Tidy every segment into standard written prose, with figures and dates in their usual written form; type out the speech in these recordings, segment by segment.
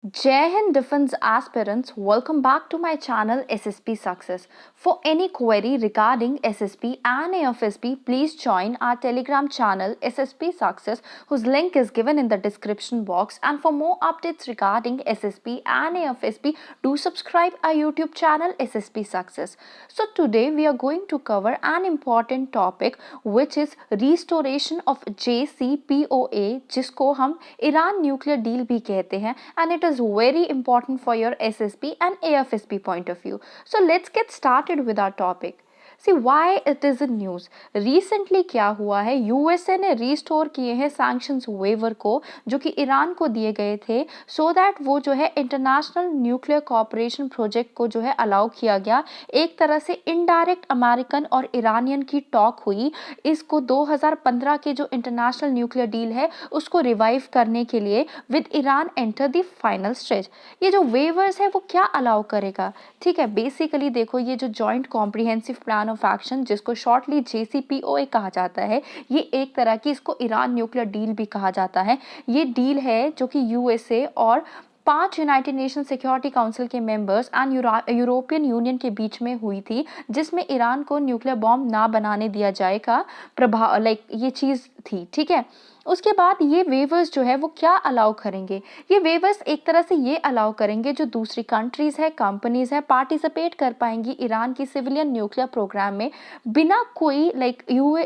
Jai Hind Defense aspirants, welcome back to my channel SSP Success. For any query regarding SSP and AFSP, please join our Telegram channel SSP Success, whose link is given in the description box. And for more updates regarding SSP and AFSP, do subscribe our YouTube channel SSP Success. So today we are going to cover an important topic, which is restoration of JCPOA, जिसको हम Iran nuclear deal भी कहते हैं, and it is very important for your SSP and AFSP point of view. So let's get started with our topic. See why it is in news. Recently क्या हुआ है, USA ने restore किए हैं sanctions waiver को जो कि Iran को दिए गए थे, सो दैट वो जो है इंटरनेशनल न्यूक्लियर कॉपरेशन प्रोजेक्ट को जो है अलाउ किया गया। एक तरह से इनडायरेक्ट अमेरिकन और ईरानियन की टॉक हुई इसको 2015 के जो इंटरनेशनल न्यूक्लियर डील है उसको रिवाइव करने के लिए, with Iran enter the final stage. ये जो वेवर्स है वो क्या अलाउ करेगा, ठीक है। बेसिकली देखो, ये जो joint comprehensive plan of action, जिसको शॉर्टली JCPOA कहा जाता है, ये एक तरह की, इसको ईरान न्यूक्लियर डील भी कहा जाता है। ये डील है जो कि यूएसए और 5 यूनाइटेड नेशन सिक्योरिटी काउंसिल के मेंबर्स एंड यूरोपियन यूनियन के बीच में हुई थी, जिसमें ईरान को न्यूक्लियर बॉम्ब ना बनाने दिया जाएगा प्रभाव, ये चीज़ थी, ठीक है। उसके बाद ये वेवर्स जो है वो क्या अलाउ करेंगे, ये वेवर्स एक तरह से ये अलाउ करेंगे जो दूसरी कंट्रीज़ है, कंपनीज़ है, पार्टिसिपेट कर पाएंगी ईरान की सिविलियन न्यूक्लियर प्रोग्राम में बिना कोई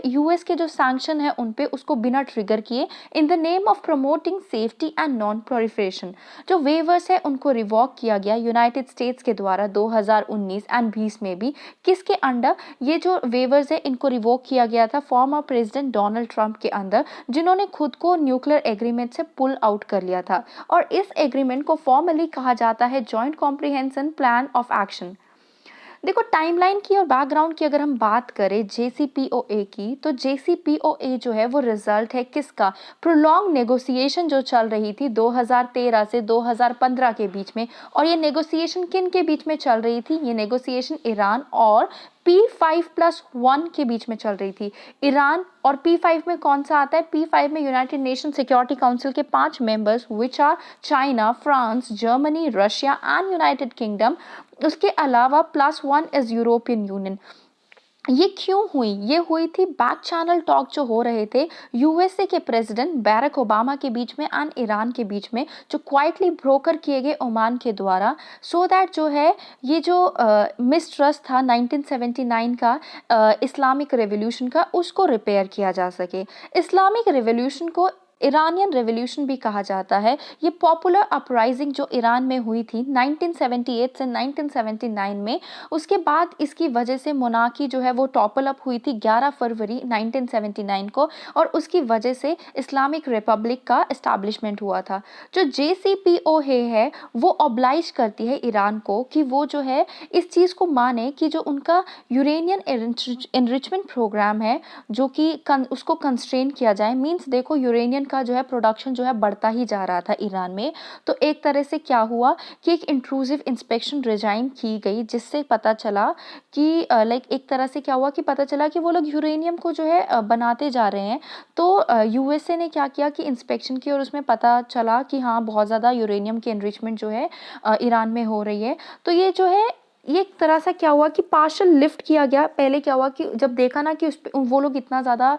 यूएस के जो सैंक्शन है उन पे उसको बिना ट्रिगर किए, in the name of promoting safety and non proliferation. जो वेवर्स है उनको रिवॉक किया गया यूनाइटेड स्टेट्स के द्वारा 2019 एंड 20 में भी। किसके अंडर ये जो वेवर्स है इनको रिवॉक किया गया था, फॉर्मर प्रेसिडेंट डोनाल्ड ट्रंप के अंदर, जिन्होंने खुद को न्यूक्लियर एग्रीमेंट से पुल आउट कर लिया था। और इस एग्रीमेंट को फॉर्मली कहा जाता है joint comprehension plan of action. देखो, टाइमलाइन की और बैकग्राउंड की अगर हम बात करें JCPOA की, तो JCPOA जो है वो रिजल्ट है किसका, प्रोलॉन्ग नेगोशिएशन जो चल रही थी 2013 से 2015 के बीच में। और ये नेगोशिएशन किन के बीच में चल रही थी, ये नेगोशिएशन ईरान और P5+1 के बीच में चल रही थी। ईरान और P5 में कौन सा आता है, P5 में यूनाइटेड नेशन सिक्योरिटी काउंसिल के 5 members, which are China, France, Germany, Russia and United Kingdom. उसके अलावा +1 इज यूरोपियन यूनियन। ये क्यों हुई, ये हुई थी बैक चैनल टॉक जो हो रहे थे यूएसए के प्रेसिडेंट बैरक ओबामा के बीच में एंड ईरान के बीच में, जो क्वाइटली ब्रोकर किए गए ओमान के द्वारा, सो दैट जो है ये जो मिसट्रस्ट था 1979 का इस्लामिक रेवोल्यूशन का, उसको रिपेयर किया जा सके। इस्लामिक रेवोल्यूशन को ईरानियन रेवोल्यूशन भी कहा जाता है। ये पॉपुलर अपराइजिंग जो ईरान में हुई थी 1978 से 1979 में, उसके बाद इसकी वजह से मोनार्की जो है वो टॉपल अप हुई थी 11 फरवरी 1979 को, और उसकी वजह से इस्लामिक रिपब्लिक का इस्टेब्लिशमेंट हुआ था। जो JCPOA है वो ऑब्लाइज करती है ईरान को कि वो जो है इस चीज़ को माने कि जो उनका यूरेनियन एनरिचमेंट प्रोग्राम है जो कि उसको कंस्ट्रेन किया जाए। मींस देखो, यूरेनियम का जो है प्रोडक्शन जो है बढ़ता ही जा रहा था ईरान में, तो एक तरह से क्या हुआ कि एक इंट्रूसिव इंस्पेक्शन रिजाइन की गई, जिससे पता चला कि एक तरह से क्या हुआ कि पता चला कि वो लोग यूरेनियम को जो है बनाते जा रहे हैं। तो यूएसए ने क्या किया कि इंस्पेक्शन की, और उसमें पता चला कि हाँ, बहुत ज़्यादा यूरेनियम की एनरिचमेंट जो है ईरान में हो रही है। तो ये जो है, ये एक तरह से क्या हुआ कि पार्शल लिफ्ट किया गया। पहले क्या हुआ कि जब देखा ना कि वो लोग इतना ज़्यादा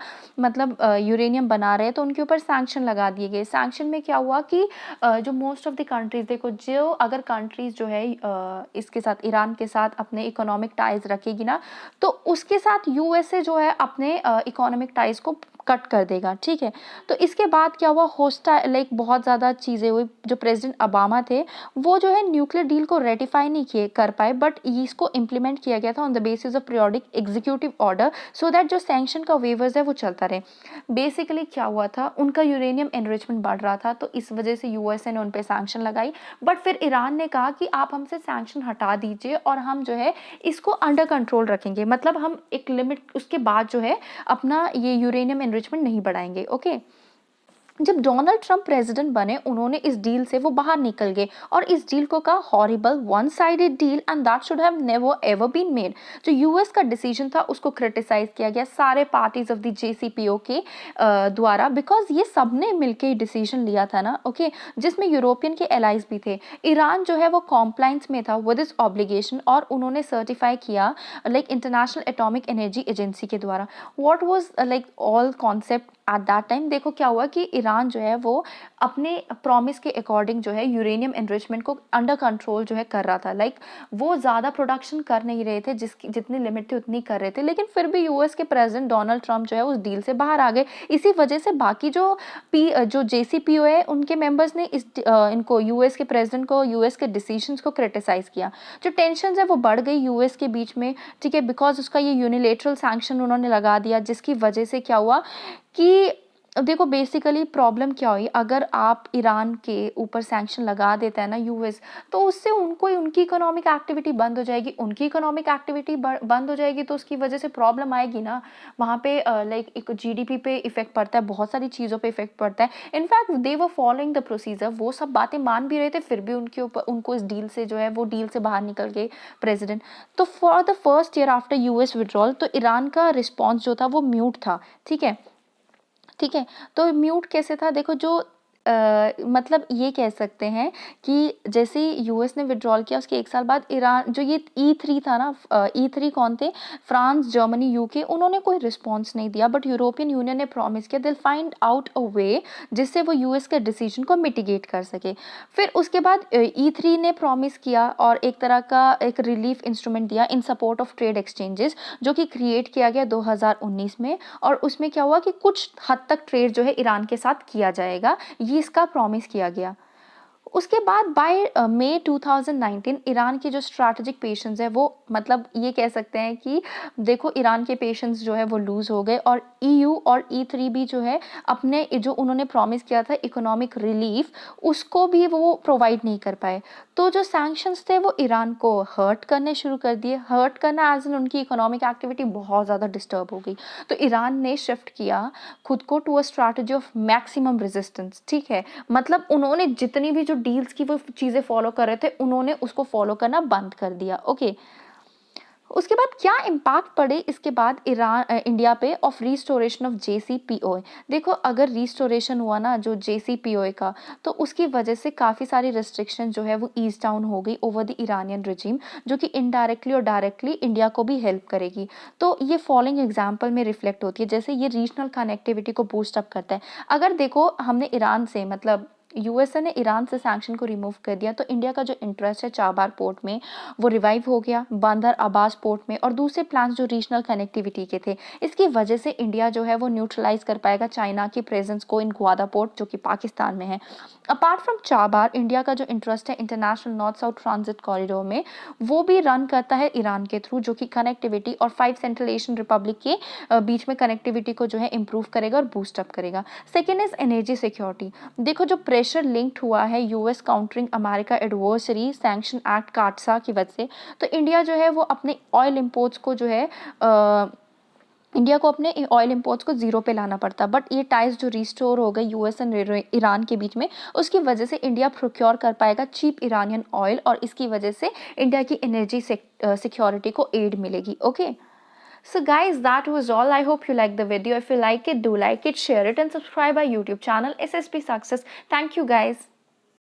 यूरेनियम बना रहे हैं, तो उनके ऊपर सैंक्शन लगा दिए गए। सैंक्शन में क्या हुआ कि जो मोस्ट ऑफ द कंट्रीज़, देखो, जो अगर कंट्रीज़ जो है इसके साथ, ईरान के साथ अपने इकोनॉमिक टाइज रखेगी ना, तो उसके साथ यूएसए जो है अपने इकोनॉमिक टाइज को कट कर देगा, ठीक है। तो इसके बाद क्या हुआ, बहुत ज़्यादा चीज़ें हुई। जो प्रेसिडेंट ओबामा थे वो जो है न्यूक्लियर डील को रेटिफाई नहीं किए कर पाए, बट इसको इम्प्लीमेंट किया गया था on the basis of periodic executive order, so that जो सैंक्शन का वेवर्स है वो चलता रहे। बेसिकली क्या हुआ था, उनका यूरेनियम एनरिचमेंट बढ़ रहा था, तो इस वजह से यूएसए ने उन पर सैंक्शन लगाई। बट फिर ईरान ने कहा कि आप हमसे सैंक्शन हटा दीजिए और हम जो है इसको अंडर कंट्रोल रखेंगे, मतलब हम एक लिमिट उसके बाद जो है अपना ये यूरेनियम एनरिचमेंट नहीं बढ़ाएंगे, ओके। जब डोनाल्ड ट्रंप प्रेसिडेंट बने उन्होंने इस डील से वो बाहर निकल गए और इस डील को कहा horrible one sided deal and that should have never ever been made. जो यूएस का डिसीजन था उसको क्रिटिसाइज किया गया सारे पार्टीज ऑफ द जेसीपीओ के द्वारा, बिकॉज ये सबने मिलकर डिसीजन लिया था ना, ओके जिसमें यूरोपियन के एलाइज भी थे। ईरान जो है वो कॉम्प्लाइंस में था विद इस ऑब्लिगेशन और उन्होंने सर्टिफाई किया like international atomic energy agency के द्वारा। What was like all concept at that time, देखो क्या हुआ कि ईरान जो है वो अपने प्रॉमिस के अकॉर्डिंग जो है यूरेनियम एनरिचमेंट को अंडर कंट्रोल जो है कर रहा था। लाइक वो ज़्यादा प्रोडक्शन कर नहीं रहे थे, जिसकी जितनी लिमिट थी उतनी कर रहे थे, लेकिन फिर भी यूएस के प्रेसिडेंट डोनाल्ड ट्रंप जो है उस डील से बाहर आ गए। इसी वजह से बाकी जो जेसीपीओ है उनके मेंबर्स ने इनको यूएस के प्रेसिडेंट को, यूएस के डिसीजंस को क्रिटिसाइज किया। जो टेंशन है वो बढ़ गई यूएस के बीच में, ठीक है, बिकॉज उसका ये यूनिलेटरल सैंक्शन उन्होंने लगा दिया, जिसकी वजह से क्या हुआ कि देखो बेसिकली प्रॉब्लम क्या हुई, अगर आप ईरान के ऊपर सैंक्शन लगा देता है ना यूएस, तो उससे उनको उनकी इकोनॉमिक एक्टिविटी बंद हो जाएगी, उनकी इकोनॉमिक एक्टिविटी बंद हो जाएगी तो उसकी वजह से प्रॉब्लम आएगी ना। वहाँ पे लाइक एक जीडीपी पे इफेक्ट पड़ता है, बहुत सारी चीज़ों पे इफेक्ट पड़ता है। In fact they were following the procedure, वो सब बातें मान भी रहे थे, फिर भी उनके ऊपर उनको इस डील से जो है वो डील से बाहर निकल गए प्रेसिडेंट। तो for the first year after US withdrawal तो ईरान का रिस्पॉन्स जो था वो म्यूट था, ठीक है। ठीक है, तो म्यूट कैसे था, देखो जो मतलब ये कह सकते हैं कि जैसे ही यूएस ने विड्रॉल किया उसके एक साल बाद ईरान जो ये ई3 था ना, ई3 कौन थे, फ्रांस, जर्मनी, यूके, उन्होंने कोई रिस्पॉन्स नहीं दिया, बट यूरोपियन यूनियन ने प्रॉमिस किया दिल फाइंड आउट अ वे जिससे वो यूएस के डिसीजन को मिटिगेट कर सके। फिर उसके बाद ई3 ने प्रॉमिस किया और एक तरह का एक रिलीफ इंस्ट्रूमेंट दिया इन सपोर्ट ऑफ ट्रेड एक्सचेंजेस, जो कि क्रिएट किया गया 2019 में। और उसमें क्या हुआ कि कुछ हद तक ट्रेड जो है ईरान के साथ किया जाएगा, ये इसका प्रॉमिस किया गया। उसके बाद बाय मई 2019 ईरान की जो स्ट्रैटेजिक पेशेंस है वो मतलब ये कह सकते हैं कि देखो ईरान के पेशेंस जो है वो लूज हो गए और ईयू और ई3 भी जो है अपने जो उन्होंने प्रॉमिस किया था इकोनॉमिक रिलीफ उसको भी वो प्रोवाइड नहीं कर पाए। तो जो सैंक्शंस थे वो ईरान को हर्ट करने शुरू कर दिए, हर्ट करना एज इन उनकी इकोनॉमिक एक्टिविटी बहुत ज़्यादा डिस्टर्ब हो गई। तो ईरान ने शिफ्ट किया खुद को to a strategy of maximum resistance, ठीक है, मतलब उन्होंने जितनी भी जो डील्स की वो चीज़ें फॉलो कर रहे थे उन्होंने उसको फॉलो करना बंद कर दिया, ओके। उसके बाद क्या इम्पैक्ट पड़े इसके बाद इंडिया पे ऑफ रिस्टोरेशन ऑफ जेसीपीओए। देखो अगर रिस्टोरेशन हुआ ना जो जेसीपीओए का, तो उसकी वजह से काफ़ी सारी रिस्ट्रिक्शन जो है वो ईज डाउन हो गई ओवर द ईरानियन रिजीम, जो कि इनडायरेक्टली और डायरेक्टली इंडिया को भी हेल्प करेगी। तो ये फॉलोइंग एग्जाम्पल में रिफ्लेक्ट होती है, जैसे ये रीजनल कनेक्टिविटी को बूस्ट अप करता है। अगर देखो हमने ईरान से मतलब यूएसए ने ईरान से सैंक्शन को रिमूव कर दिया तो इंडिया का जो इंटरेस्ट है चाबार पोर्ट में वो रिवाइव हो गया, बंदर अब्बास पोर्ट में, और दूसरे प्लान्स जो रीजनल कनेक्टिविटी के थे। इसकी वजह से इंडिया जो है वो न्यूट्रलाइज कर पाएगा चाइना की प्रेजेंस को इन ग्वादा पोर्ट जो कि पाकिस्तान में है। अपार्ट फ्रॉम चाबार इंडिया का जो इंटरेस्ट है international north south transit corridor में वो भी रन करता है ईरान के थ्रू, जो कि कनेक्टिविटी और 5 सेंट्रल एशियन रिपब्लिक के बीच में कनेक्टिविटी को जो है इंप्रूव करेगा और बूस्ट अप करेगा। Second is energy security. देखो जो प्रेशर लिंक्ड हुआ है US countering America adversary sanction act काटसा की वजह से, तो इंडिया जो है वो अपने ऑयल इंपोर्ट्स को जो है इंडिया को अपने ऑयल इंपोर्ट्स को जीरो पे लाना पड़ता, बट ये टाइज जो रिस्टोर हो गए यूएस एंड ईरान के बीच में उसकी वजह से इंडिया प्रोक्योर कर पाएगा चीप ईरानियन ऑयल और इसकी वजह से इंडिया की एनर्जी सिक्योरिटी को एड मिलेगी, okay. So guys, that was all. I hope you liked the video. If you like it, do like it, share it and subscribe our YouTube channel SSP Success. Thank you guys.